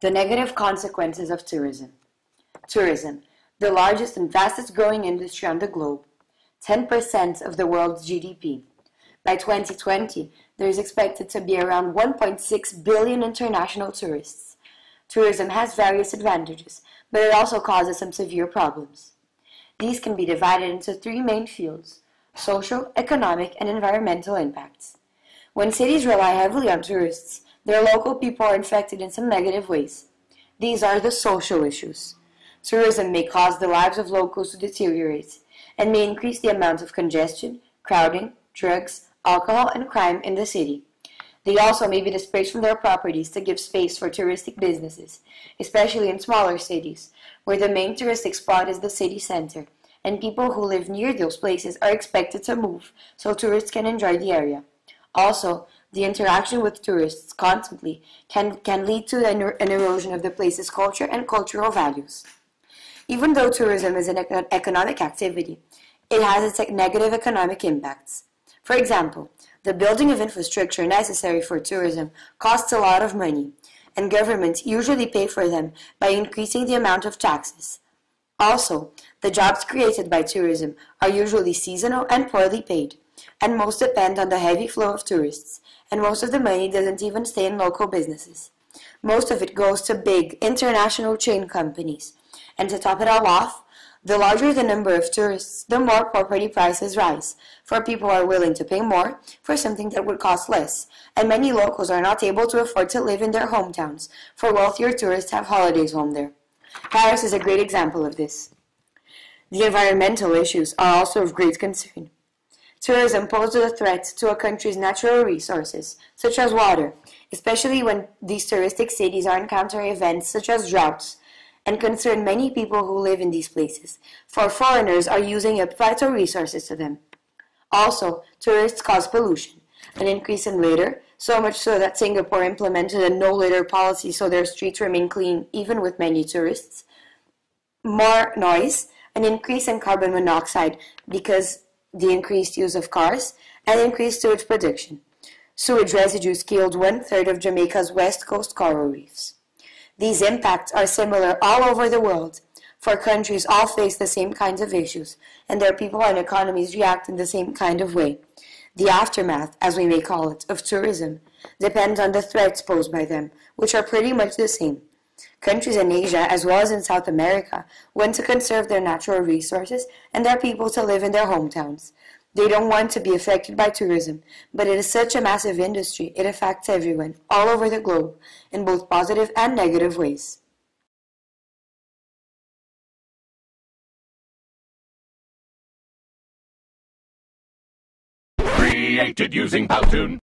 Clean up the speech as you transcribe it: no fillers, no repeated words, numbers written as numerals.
The negative consequences of tourism. Tourism, the largest and fastest growing industry on the globe, 10% of the world's GDP. By 2020, there is expected to be around 1.6 billion international tourists. Tourism has various advantages, but it also causes some severe problems. These can be divided into three main fields: social, economic, and environmental impacts. When cities rely heavily on tourists, their local people are infected in some negative ways. These are the social issues. Tourism may cause the lives of locals to deteriorate and may increase the amount of congestion, crowding, drugs, alcohol, and crime in the city. They also may be displaced from their properties to give space for touristic businesses, especially in smaller cities, where the main touristic spot is the city center, and people who live near those places are expected to move so tourists can enjoy the area. Also, the interaction with tourists constantly can lead to an erosion of the place's culture and cultural values. Even though tourism is an economic activity, it has its negative economic impacts. For example, the building of infrastructure necessary for tourism costs a lot of money, and governments usually pay for them by increasing the amount of taxes. Also, the jobs created by tourism are usually seasonal and poorly paid, and most depend on the heavy flow of tourists, and most of the money doesn't even stay in local businesses. Most of it goes to big, international chain companies, and to top it all off, the larger the number of tourists, the more property prices rise, for people are willing to pay more for something that would cost less, and many locals are not able to afford to live in their hometowns, for wealthier tourists have holidays home there. Paris is a great example of this. The environmental issues are also of great concern. Tourism poses a threat to a country's natural resources, such as water, especially when these touristic cities are encountering events such as droughts, and concern many people who live in these places, for foreigners are using up vital resources to them. Also, tourists cause pollution, an increase in litter, so much so that Singapore implemented a no-litter policy so their streets remain clean even with many tourists. More noise, an increase in carbon monoxide because the increased use of cars, and increased sewage production. Sewage residues killed 1/3 of Jamaica's west coast coral reefs. These impacts are similar all over the world, for countries all face the same kinds of issues, and their people and economies react in the same kind of way. The aftermath, as we may call it, of tourism depends on the threats posed by them, which are pretty much the same. Countries in Asia, as well as in South America, want to conserve their natural resources and their people to live in their hometowns. They don't want to be affected by tourism, but it is such a massive industry, it affects everyone, all over the globe, in both positive and negative ways. Created using Powtoon.